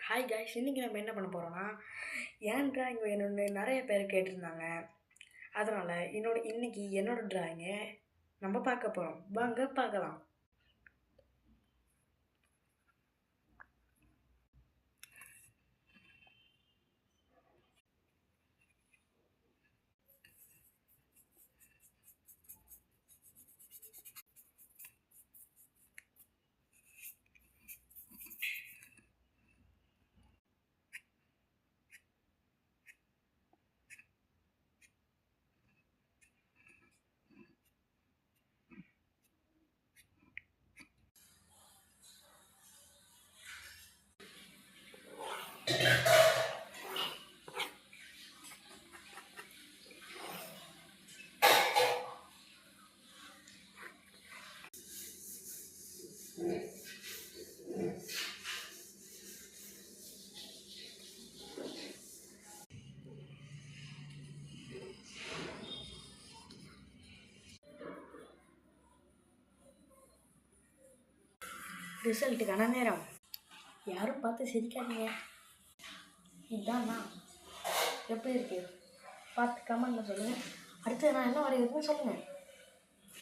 Hi guys, இன்றைக்கி நம்ம என்ன பண்ண போகிறோன்னா, ஏன் ட்ராயிங் வேணும்னு நிறைய பேர் கேட்டிருந்தாங்க. அதனால் இன்றைக்கி என்னோடய ட்ராயிங்கை நம்ம பார்க்க போகிறோம். வாங்க பார்க்கலாம். ரிசல்ட்டுக்கான நேரம். யாரும் பார்த்து சிரிக்காதீங்க. இதாண்ணா எப்படி இருக்கு பார்த்து கமெண்ட்டில் சொல்லுங்கள். அடுத்து நான் என்ன வரைகிறதுன்னு சொல்லுங்கள்.